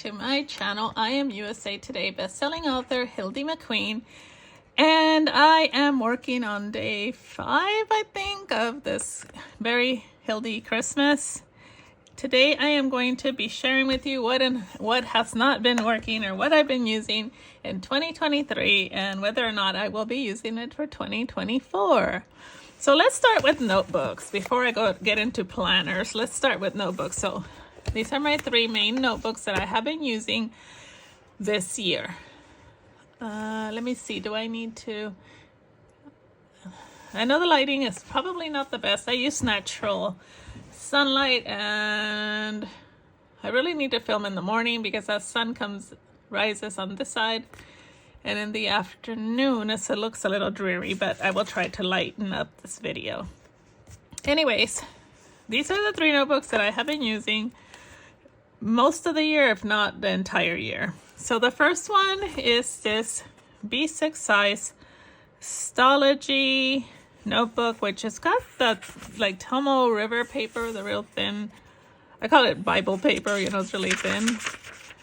to my channel. I am USA Today bestselling author Hildie McQueen, and I am working on day 5, I think, of this very Hildie Christmas. Today I am going to be sharing with you what has not been working or what I've been using in 2023 and whether or not I will be using it for 2024. So let's start with notebooks. Before I get into planners, let's start with notebooks. So these are my 3 main notebooks that I have been using this year. Let me see, do I need to... I know the lighting is probably not the best. I use natural sunlight, and I really need to film in the morning because that sun rises on this side, and in the afternoon it looks a little dreary, but I will try to lighten up this video. Anyways, these are the 3 notebooks that I have been using most of the year, if not the entire year. So the first one is this B6 size Stology notebook, which has got the like Tomo River paper, the real thin, I call it Bible paper, you know, it's really thin,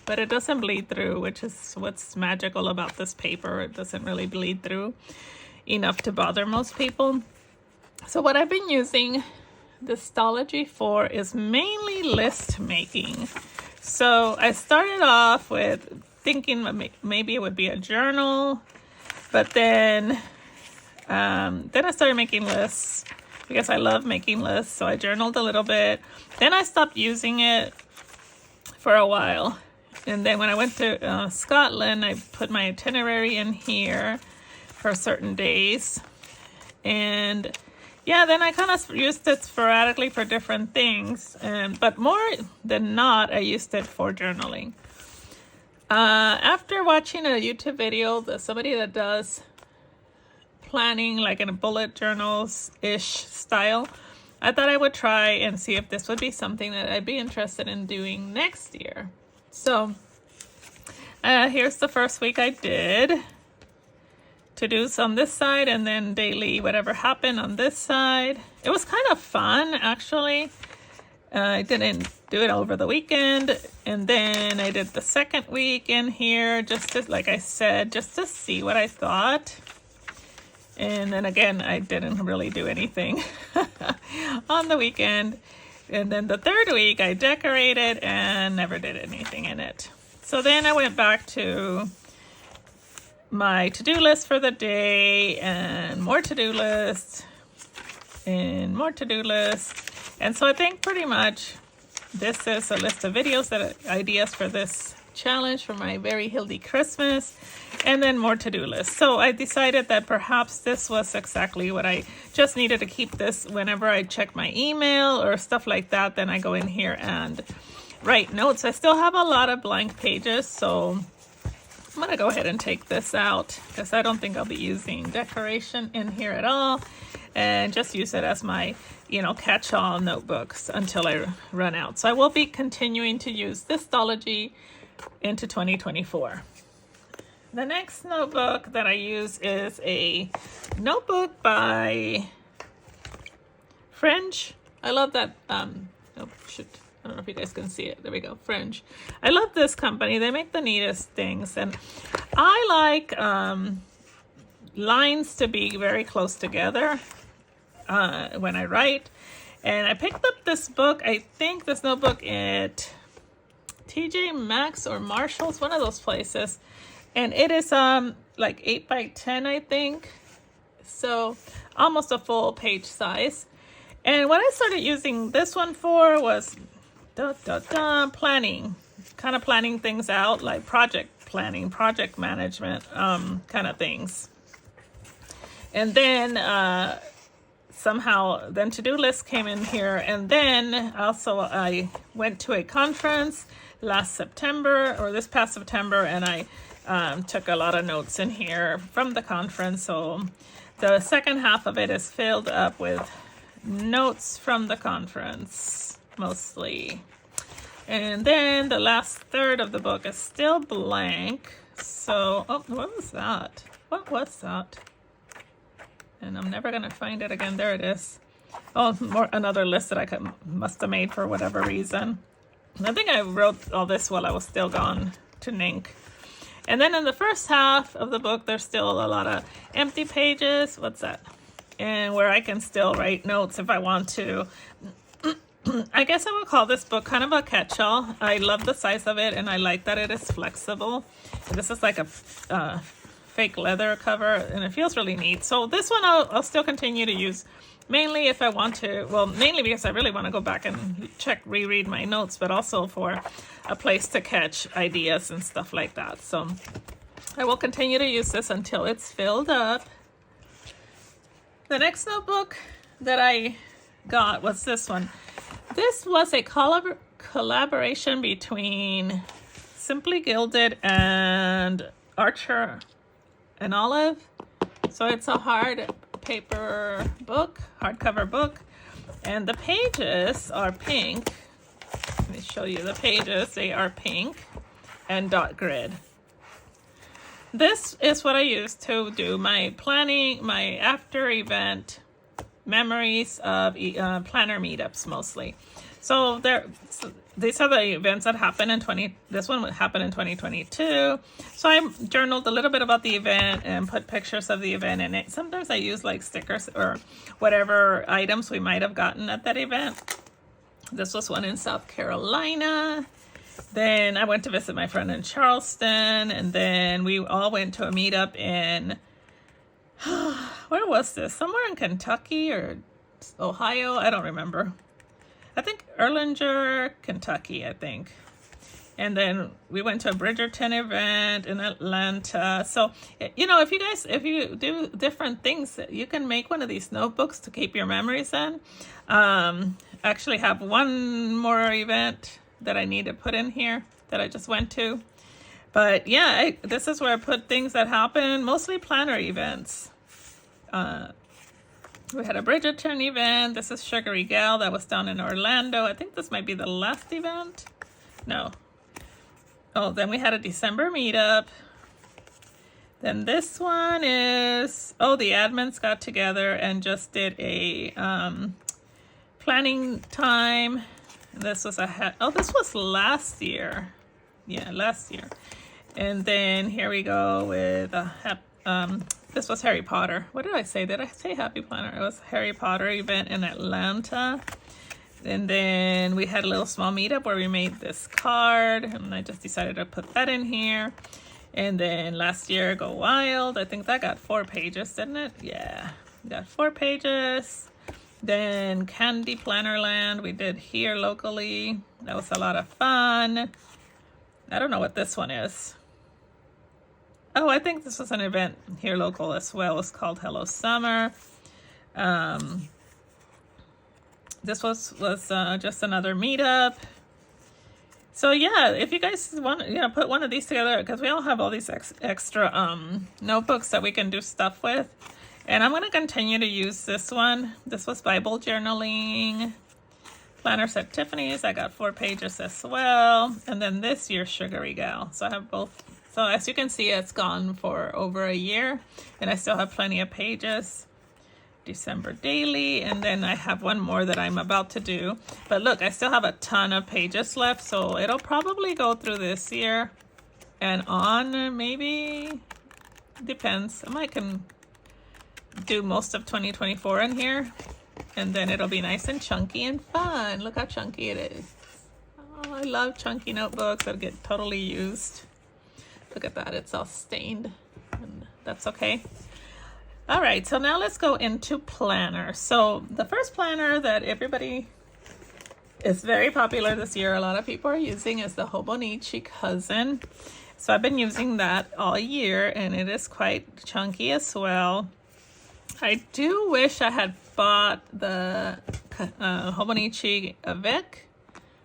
but it doesn't bleed through, which is what's magical about this paper. It doesn't really bleed through enough to bother most people. So what I've been using the Stology for is mainly list making. So I started off with thinking maybe it would be a journal, but then I started making lists because I love making lists. So I journaled a little bit. Then I stopped using it for a while. And then when I went to Scotland, I put my itinerary in here for certain days. And yeah, then I kind of used it sporadically for different things. But more than not, I used it for journaling. After watching a YouTube video, somebody that does planning like in a bullet journals-ish style, I thought I would try and see if this would be something that I'd be interested in doing next year. So here's the first week I did to-dos on this side, and then daily whatever happened on this side. It was kind of fun, actually. I didn't do it over the weekend, and then I did the second week in here just to, like I said, just to see what I thought. And then again, I didn't really do anything on the weekend. And then the third week I decorated and never did anything in it. So then I went back to my to-do list for the day, and more to-do lists and more to-do lists. And so I think pretty much this is a list of videos, ideas for this challenge for my very Hildie Christmas, and then more to-do lists. So I decided that perhaps this was exactly what I just needed to keep this whenever I check my email or stuff like that. Then I go in here and write notes. I still have a lot of blank pages, so I'm gonna go ahead and take this out because I don't think I'll be using decoration in here at all, and just use it as my, you know, catch-all notebooks until I run out. So I will be continuing to use this Stology into 2024. The next notebook that I use is a notebook by French. I love that. Oh shoot, I don't know if you guys can see it. There we go, French. I love this company. They make the neatest things, and I like lines to be very close together when I write. And I picked up this book, I think this notebook at TJ Maxx or Marshall's, one of those places, and it is like 8 by 10, I think, so almost a full page size. And what I started using this one for was planning, kind of planning things out, like project planning, project management kind of things. And then somehow then to-do list came in here, and then also I went to a conference last September, or this past September, and I took a lot of notes in here from the conference. So the second half of it is filled up with notes from the conference mostly, and then the last third of the book is still blank. So what was that? And I'm never gonna find it again. There it is. Oh, another list that I must have made for whatever reason. I think I wrote all this while I was still gone to NINC. And then in the first half of the book, there's still a lot of empty pages. What's that? And where I can still write notes if I want to. I guess I would call this book kind of a catch-all. I love the size of it, and I like that it is flexible. This is like a fake leather cover, and it feels really neat. So this one I'll still continue to use, mainly if I want to. Well, mainly because I really want to go back and reread my notes, but also for a place to catch ideas and stuff like that. So I will continue to use this until it's filled up. The next notebook that I got was this one. This was a collaboration between Simply Gilded and Archer and Olive. So it's a hardcover book, and the pages are pink. Let me show you the pages. They are pink and dot grid. This is what I use to do my planning, my after event memories of planner meetups mostly. So these are the events that happened in this one would happen in 2022. So I journaled a little bit about the event and put pictures of the event in it. Sometimes I use like stickers or whatever items we might have gotten at that event. This was one in South Carolina. Then I went to visit my friend in Charleston, and then we all went to a meetup in where was this? Somewhere in Kentucky or Ohio. I don't remember. I think Erlanger, Kentucky, I think. And then we went to a Bridgerton event in Atlanta. So, you know, if you do different things, you can make one of these notebooks to keep your memories in. Actually have one more event that I need to put in here that I just went to. But yeah, this is where I put things that happen, mostly planner events. We had a Bridgerton event. This is Sugary Gal. That was down in Orlando. I think this might be the last event. No. Oh, then we had a December meetup. Then this one is, the admins got together and just did a planning time. This was this was last year. Yeah, last year. And then here we go with this was Harry Potter. What did I say? Did I say Happy Planner? It was a Harry Potter event in Atlanta. And then we had a little small meetup where we made this card, and I just decided to put that in here. And then last year, Go Wild. I think that got 4 pages, didn't it? Yeah, got 4 pages. Then Candy Plannerland we did here locally. That was a lot of fun. I don't know what this one is. Oh, I think this was an event here local as well. It's called Hello Summer. This was just another meetup. So yeah, if you guys want to put one of these together, because we all have all these extra notebooks that we can do stuff with. And I'm going to continue to use this one. This was Bible journaling. Planners at Tiffany's. I got 4 pages as well. And then this year's Sugary Gal. So I have both. So as you can see, it's gone for over a year. And I still have plenty of pages. December Daily. And then I have one more that I'm about to do. But look, I still have a ton of pages left. So it'll probably go through this year and on, maybe. Depends. I can do most of 2024 in here. And then it'll be nice and chunky and fun. Look how chunky it is. Oh, I love chunky notebooks that get totally used. Look at that. It's all stained. And that's okay. All right. So now let's go into planners. So the first planner that everybody is very popular this year, a lot of people are using, is the Hobonichi Cousin. So I've been using that all year, and it is quite chunky as well. I do wish I had bought the Hobonichi Avec,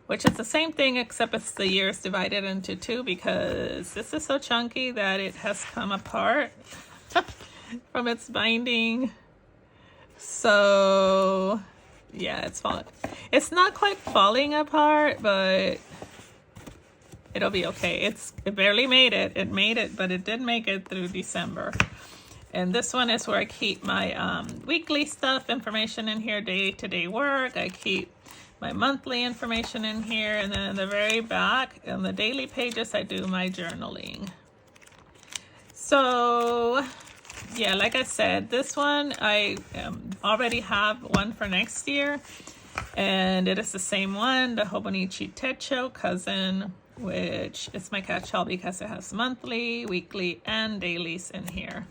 which is the same thing except it's the years divided into 2, because this is so chunky that it has come apart from its binding. So yeah, it's not quite falling apart, but it'll be okay. It barely made it. It made it, but it did make it through December. And this one is where I keep my weekly stuff, information in here, day-to-day work. I keep my monthly information in here, and then in the very back, on the daily pages, I do my journaling. So yeah, like I said, this one I already have one for next year, and it is the same one, the Hobonichi Techo Cousin, which is my catch-all because it has monthly, weekly, and dailies in here.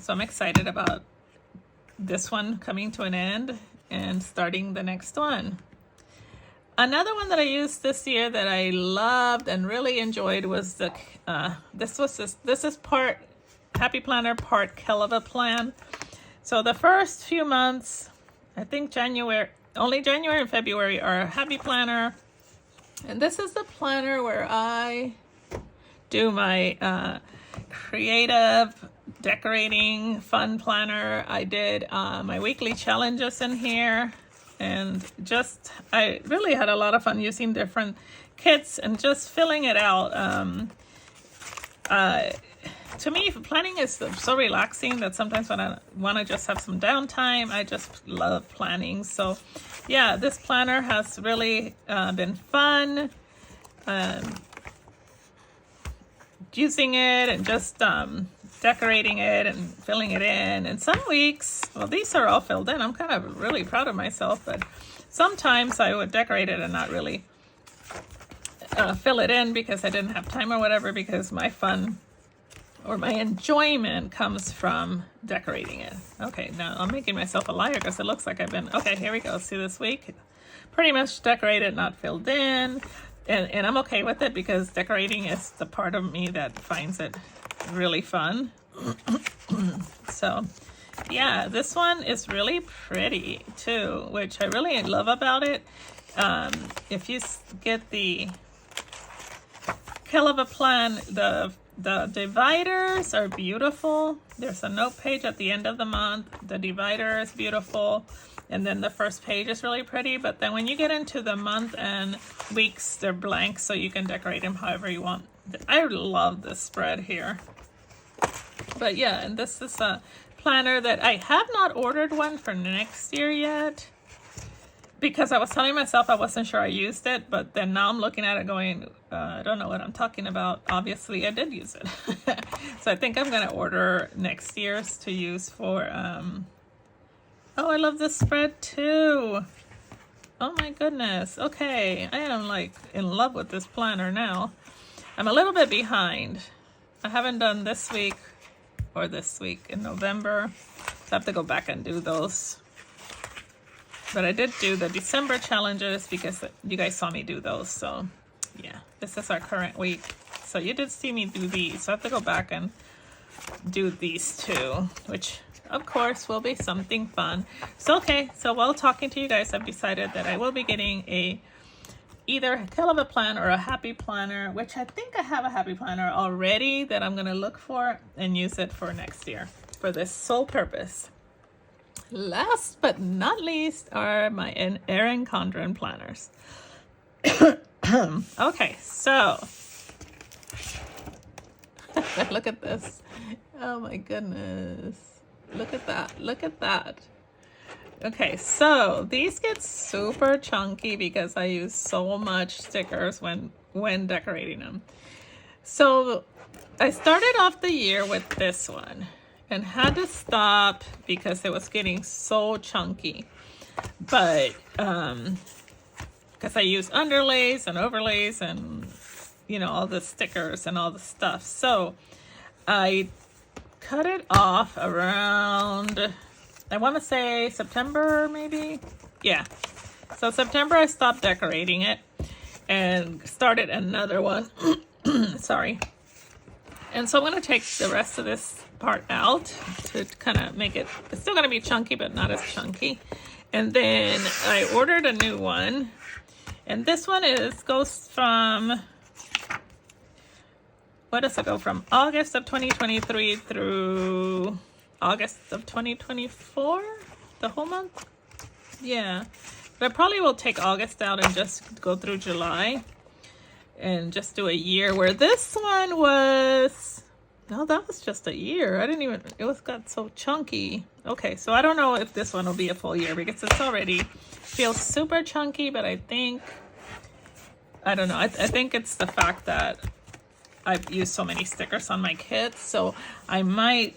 So I'm excited about this one coming to an end and starting the next one. Another one that I used this year that I loved and really enjoyed was the this is part Happy Planner, part Kelva Plan. So the first few months, I think only January and February are Happy Planner, and this is the planner where I do my creative decorating fun planner. I did my weekly challenges in here. And just, I really had a lot of fun using different kits and just filling it out. To me, planning is so relaxing that sometimes when I want to just have some downtime, I just love planning. So yeah, this planner has really been fun. Using it and just decorating it and filling it in. And some weeks, well, these are all filled in. I'm kind of really proud of myself, but sometimes I would decorate it and not really fill it in because I didn't have time or whatever, because my fun or my enjoyment comes from decorating it. Okay, now I'm making myself a liar because it looks like I've been, okay, here we go. See, this week, pretty much decorated, not filled in. And I'm okay with it because decorating is the part of me that finds it really fun. So yeah, this one is really pretty too, which I really love about it. If you get the Kelva Plan, the dividers are beautiful. There's a note page at the end of the month. The divider is beautiful. And then the first page is really pretty, but then when you get into the month and weeks, they're blank, so you can decorate them however you want. I love this spread here. But yeah, and this is a planner that I have not ordered one for next year yet, because I was telling myself I wasn't sure I used it, but then now I'm looking at it going, I don't know what I'm talking about. Obviously, I did use it. So I think I'm going to order next year's to use for... Oh, I love this spread too. Oh my goodness. Okay, I am like in love with this planner now. I'm a little bit behind. I haven't done this week or this week in November. So I have to go back and do those. But I did do the December challenges because you guys saw me do those. So yeah, this is our current week. So you did see me do these. So I have to go back and do these two, which of course will be something fun. So okay, so while talking to you guys, I've decided that I will be getting either a Kelva Plan or a Happy Planner, which I think I have a Happy Planner already that I'm going to look for and use it for next year for this sole purpose. Last but not least are my Erin Condren planners. Okay, so look at this. Oh my goodness. Look at that. Look at that. Okay, so these get super chunky because I use so much stickers when decorating them. So I started off the year with this one and had to stop because it was getting so chunky. But because I use underlays and overlays and, you know, all the stickers and all the stuff. So I cut it off around, I want to say September maybe. Yeah. So September I stopped decorating it and started another one. Sorry. And so I'm going to take the rest of this part out to kind of make it, it's still going to be chunky, but not as chunky. And then I ordered a new one. And this one goes from, what does it go from? August of 2023 through August of 2024? The whole month? Yeah. But I probably will take August out and just go through July and just do a year, where this one was No, that was just a year. I didn't even, got so chunky. Okay, so I don't know if this one will be a full year because it's already feels super chunky, but I think, I don't know. I think it's the fact that I've used so many stickers on my kits, so I might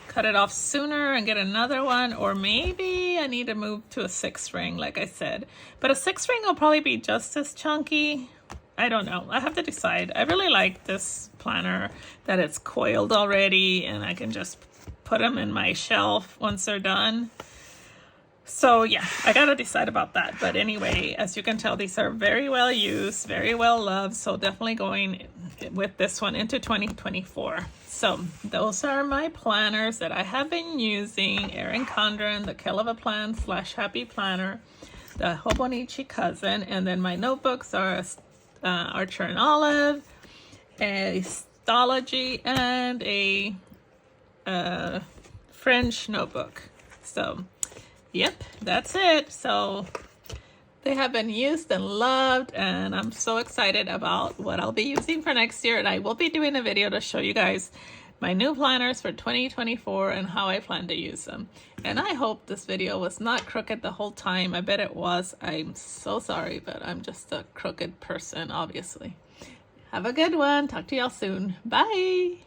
cut it off sooner and get another one, or maybe I need to move to a 6-ring, like I said. But a 6-ring will probably be just as chunky. I don't know. I have to decide. I really like this planner that it's coiled already and I can just put them in my shelf once they're done. So yeah, I gotta decide about that. But anyway, as you can tell, these are very well used, very well loved. So definitely going with this one into 2024. So those are my planners that I have been using. Erin Condren, the Kill of a Plan / Happy Planner, the Hobonichi Cousin, and then my notebooks are Archer and Olive, a Stology, and a French notebook. So yep, that's it. So they have been used and loved, and I'm so excited about what I'll be using for next year. And I will be doing a video to show you guys my new planners for 2024 and how I plan to use them. And I hope this video was not crooked the whole time. I bet it was. I'm so sorry, but I'm just a crooked person, obviously. Have a good one. Talk to y'all soon. Bye.